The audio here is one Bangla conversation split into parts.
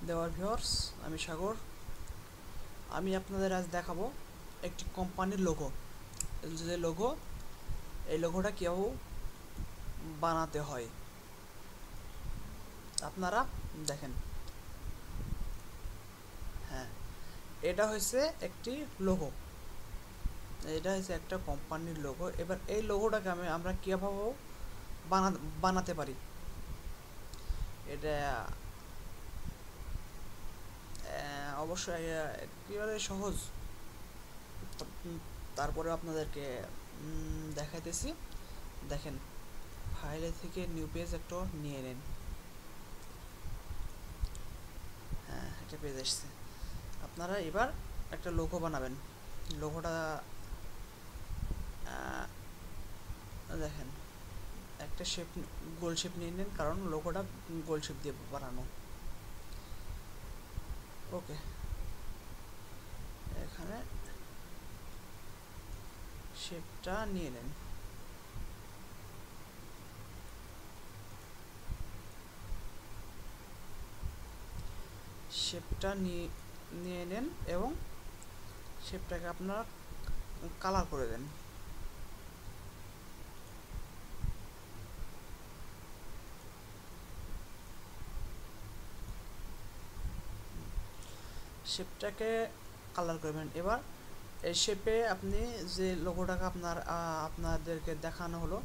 দেওয়ার ভিউয়ার্স, আমি সাগর। আমি আপনাদের আজ দেখাবো একটি কোম্পানির লোগো। যে লোগো, এই লোগোটা কেউ বানাতে হয়। আপনারা দেখেন, হ্যাঁ, এটা হচ্ছে একটি লোগো। এটা হচ্ছে একটা কোম্পানির লোগো। এবার এই লোগোটাকে আমরা কীভাবে বানাতে পারি, এটা অবশ্যই একেবারে সহজ। তারপরে আপনাদেরকে দেখাইতেছি। দেখেন, ফাইলে থেকে নিউ পেজ একটা নিয়ে নিন। হ্যাঁ, একটা পেজ এসছে। আপনারা এবার একটা লোগো বানাবেন। লোগোটা দেখেন, একটা শেপ, গোল শেপ নিয়ে নিন, কারণ লোগোটা গোল শেপ দিয়ে বানানো। ওকে, এখানে শেপটা নিয়ে নিন। শেপটা নিয়ে নেন এবং শেপটাকে আপনারা কালার করে দেন। শেপটাকে কালার করবেন। এবার এই শেপে আপনি যে লোগোটাকে আপনাদেরকে দেখানো হলো,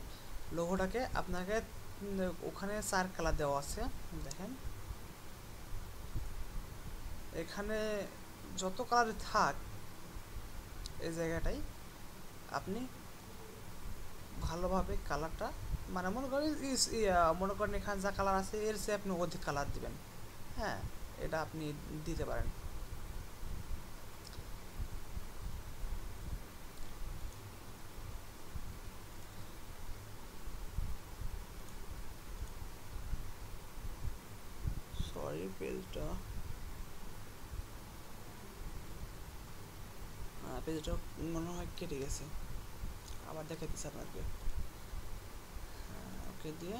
লোগোটাকে আপনাকে ওখানে 4 কালার দেওয়া আছে। দেখেন, এখানে যত কালার থাক, এই জায়গাটাই আপনি ভালোভাবে কালারটা, মানে মনে করেন এখানে যা কালার আছে এর চেয়ে আপনি অধিক কালার দিবেন। হ্যাঁ, এটা আপনি দিতে পারেন। সরি, পেজটা মনে হয় কেটে গেছে। আবার দেখাইতেছে আপনাকে। ওকে দিয়ে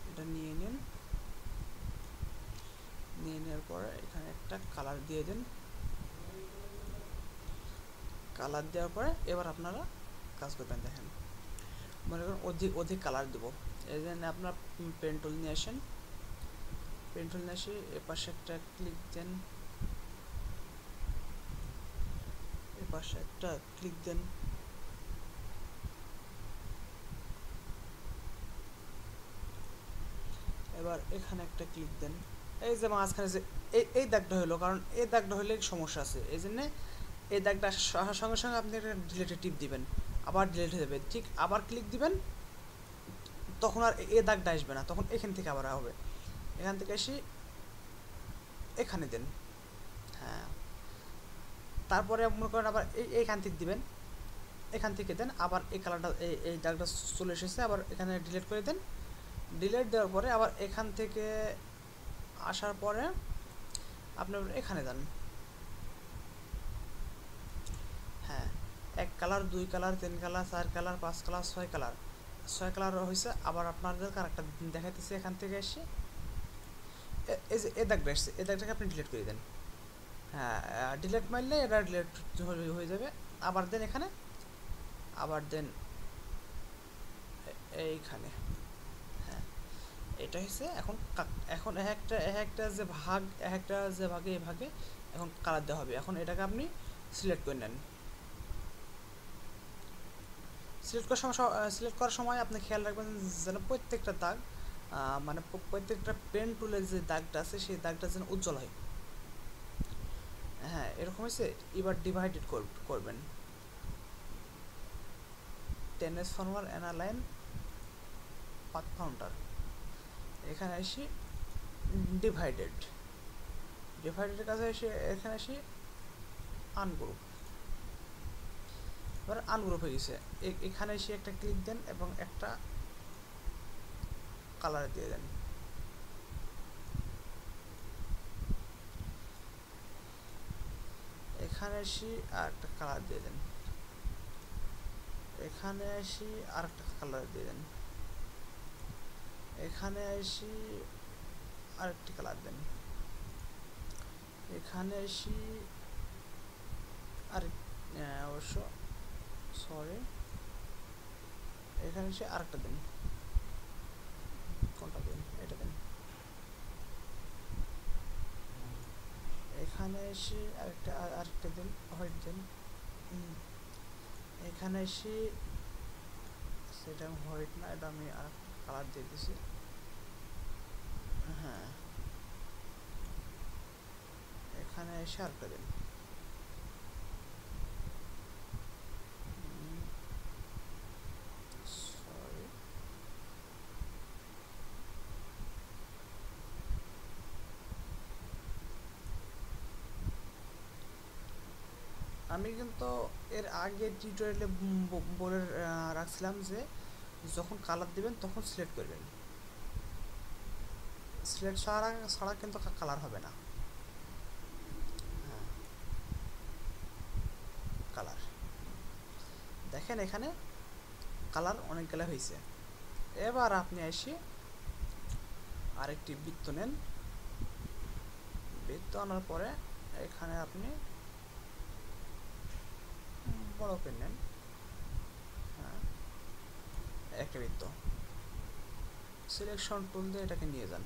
এটা নিয়ে নিন। নিয়ে নেওয়ার পরে এখানে একটা কালার দিয়ে দিন। কালার দেওয়ার পরে এবার আপনারা কাজ করবেন। দেখেন, মনে করেন অধিক অধিক কালার দেবো, এই জন্য আপনার পেন টুল নিয়ে আসেন। পেন টুল নিয়ে এসে এপাশে একটা ক্লিক দেন, এপাশে একটা ক্লিক দেন। এবার এখানে একটা ক্লিক দেন। এই যে মাঝখানে যে এই দাগটা হলো, কারণ এই দাগটা হলে সমস্যা আছে, এই জন্যে এই দাগটা আসার সঙ্গে সঙ্গে আপনি একটা ডিলেটে টিপ দিবেন, আবার ডিলেট হয়ে যাবে। ঠিক আবার ক্লিক দিবেন, তখন আর এই দাগটা আসবে না, তখন এখান থেকে আবার হবে। এখান থেকে এসে এখানে দেন। হ্যাঁ, তারপরে মনে করেন আবার এইখান থেকে দিবেন, এখান থেকে দেন। আবার এই কালারটা, এই দাগটা চলে এসেছে, আবার এখানে ডিলিট করে দেন। ডিলিট দেওয়ার পরে আবার এখান থেকে আসার পরে আপনি এখানে দেন। হ্যাঁ, 1 colour, 2 colour, 3 colour, 4 colour, 5 colour, 6 colour, 6 colour হয়েছে। আবার আপনাদের আরেকটা দেখাইতেছি। এখান থেকে এসে এই যে এই দাগটা এসছে, এই দাগটাকে আপনি ডিলিট করে দেন। হ্যাঁ, ডিলিট মারলে এটা ডিলিট হয়ে যাবে। আবার দেন এখানে, আবার দেন এইখানে। হ্যাঁ, এটা হচ্ছে এখন এখন এক একটা যে ভাগ, একটা যে ভাগে এই ভাগে এখন কালার দেওয়া হবে। এখন এটাকে আপনি সিলেক্ট করে নেন। সিলেক্ট করার সময় আপনি খেয়াল রাখবেন যেন প্রত্যেকটা দাগ, মানে প্রত্যেকটা পেন টুলের যে দাগটা আছে সেই দাগটা যেন উজ্জ্বল হয়। হ্যাঁ, এরকম হয়েছে। এবার ডিভাইডেড করবেন। ট্রান্সফর্মার অ্যানালাইন পাথ ফাউন্ডার, এখানে এসে ডিভাইডেড, ডিভাইডেডের কাছে এসে এখানে এসে আনগ্রুপ। এবার আনগ্রুপ হয়ে গেছে। এখানে এসে একটা ক্লিক দেন এবং একটা কালার দিয়ে দেন। এখানে এসে আর একটা কালার দিয়ে দেন। এখানে এসে আর একটা কালার দিয়ে দেন। এখানে এসে আরেকটি কালার দেন। এখানে এসে আরেক অবশ্য সরি, এখানে এসে আরেকটা দিন। কোনটা দিন? এটা দিন। এখানে এসে আরেকটা দিন, হোয়াইট দিন। এখানে এসে সেটা হোয়াইট না, এটা আমি আর কালার দিয়ে দিছি। হ্যাঁ, এখানে এসে আরেকটা দিন। সরি, আমি কিন্তু এর আগে টিউটোরিয়ালে বলে রাখছিলাম যে যখন কালার দিবেন তখন সিলেক্ট করবেন, সিলেক্ট ছাড়া কিন্তু কালার হবে না। হ্যাঁ, কালার দেখেন এখানে কালার অনেকগুলো হয়েছে। এবার আপনি এসে আরেকটি বৃত্ত নেন, বৃত্ত আনার পরে এখানে আপনি বড় পেন নেন। হ্যাঁ, একটা বৃত্ত সিলেকশন টুল দিয়ে এটাকে নিয়ে যান।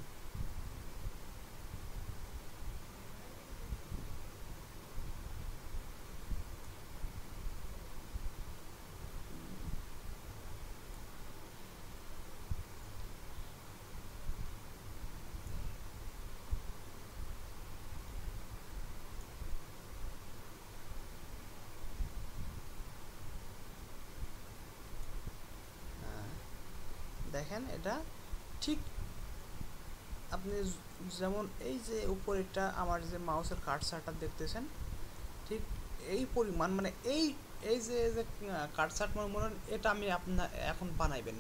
দেখেন এটা ঠিক আপনি যেমন এই যে উপরেরটা আমার যে মাউসের কার্সারটা দেখতেছেন, ঠিক এই পরিমাণ মানে এই এই যে যে কার্সার মনে এটা আমি আপনার এখন বানাইবেন।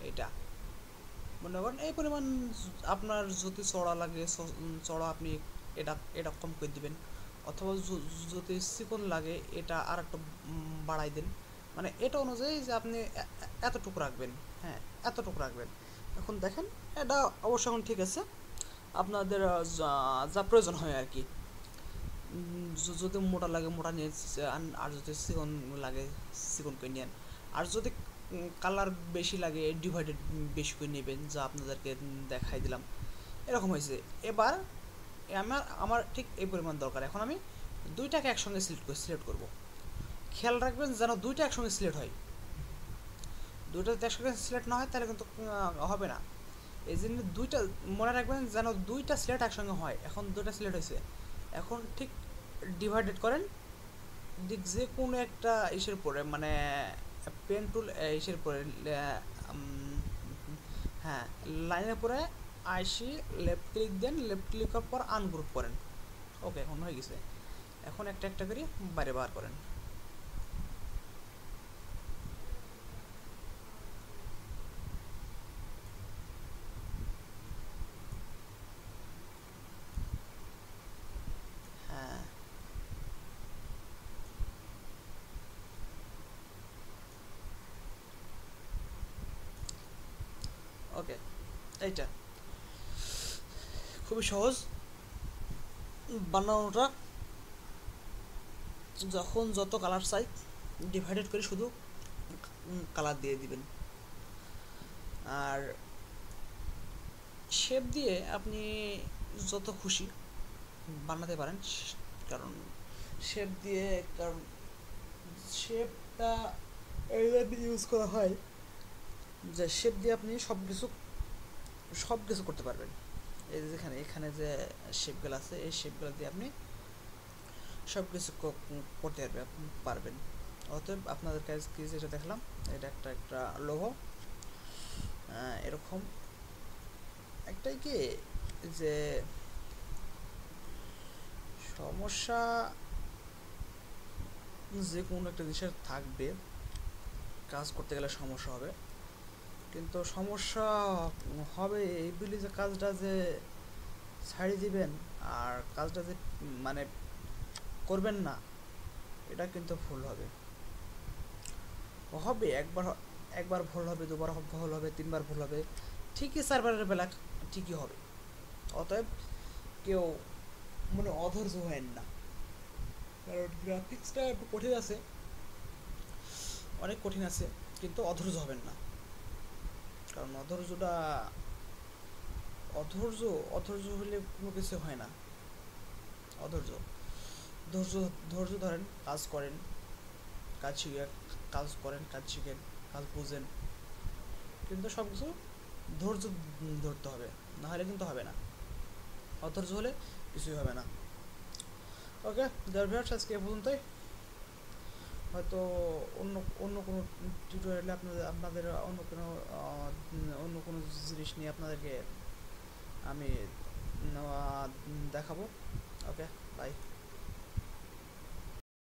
এটা মনে করেন এই পরিমাণ আপনার যদি চড়া লাগে চড়া আপনি এটা এটা কম করে দিবেন, অথবা যদি চিকন লাগে এটা আর একটু বাড়াই দেন। মানে এটা অনুযায়ী যে আপনি এতটুকু রাখবেন। হ্যাঁ, এতটুকু রাখবেন। এখন দেখেন এটা অবশ্য এখন ঠিক আছে, আপনাদের যা প্রয়োজন হয় আর কি। যদি মোটা লাগে মোটা নিয়ে, আর যদি চিকন লাগে চিকন করে নেন। আর যদি কালার বেশি লাগে ডিভাইডেড বেশি করে নেবেন, যা আপনাদেরকে দেখাই দিলাম। এরকম হয়েছে। এবার আমার আমার ঠিক এই পরিমাণ দরকার। এখন আমি দুইটাকে একসঙ্গে সিলেক্ট করব। খেয়াল রাখবেন যেন দুইটা একসঙ্গে সিলেক্ট হয়। দুইটা যদি একসঙ্গে সিলেক্ট না হয় তাহলে কিন্তু হবে না। এই জন্য দুইটা মনে রাখবেন যেন দুইটা সিলেক্ট একসঙ্গে হয়। এখন দুইটা সিলেক্ট হয়েছে, এখন ঠিক ডিভাইডেড করেন দিক যে কোনো একটা ইসের পরে, মানে পেন টুল ইসের পরে, হ্যাঁ লাইনের পরে আইসি লেফট ক্লিক দেন, লেফট ক্লিক করার পর আনগ্রুপ করেন। ওকে, এখন হয়ে গেছে। এখন একটা একটা করে বাইরে বার করেন। হ্যাঁ, ওকে, এইটা খুবই সহজ বানানোটা। যখন যত কালার চাই ডিভাইডেড করে শুধু কালার দিয়ে দিবেন। আর শেপ দিয়ে আপনি যত খুশি বানাতে পারেন, কারণ শেপ দিয়ে, কারণ শেপটা এই জন্য ইউজ করা হয় যে শেপ দিয়ে আপনি সব কিছু করতে পারবেন। এই যে এখানে যে শেপগুলো আছে, এই শেপগুলো দিয়ে আপনি সব কিছু করতে পারবেন। অতএব আপনাদের কাছে কি যেটা দেখলাম, এটা একটা লোগো এরকম একটাই কি যে সমস্যা যে কোনো একটা জিনিসের থাকবে, কাজ করতে গেলে সমস্যা হবে। কিন্তু সমস্যা হবে এইগুলি যে কাজটা যে ছাড়িয়ে দিবেন আর কাজটা যে মানে করবেন না, এটা কিন্তু ভুল হবে। হবে একবার ভুল হবে, দুবার ভুল হবে, তিনবার ভুল হবে, ঠিকই চারবারের বেলা ঠিকই হবে। অতএব কেউ মানে অধৈর্য হয়েন না, কারণ গ্রাফিক্সটা একটু কঠিন আছে, অনেক কঠিন আছে, কিন্তু অধৈর্য হবেন না। কারণ অধৈর্য অধৈর্য হলে কোনো কিছু হয় না। অধৈর্য ধৈর্য ধৈর্য ধরেন, কাজ করেন, কাজ শিখে কাজ করেন, কাজ শিখেন, কাজ বুঝেন, কিন্তু সব কিছু ধৈর্য ধরতে হবে, না হলে কিন্তু হবে না। অধৈর্য হলে কিছুই হবে না। ওকে, দেয়ার ভিউয়ার্স, আজকে এ পর্যন্তই। হয়তো অন্য অন্য কোনো টিউটোরিয়ালে আপনাদের অন্য কোনো জিনিস নিয়ে আপনাদেরকে আমি দেখাবো। ওকে, বাই।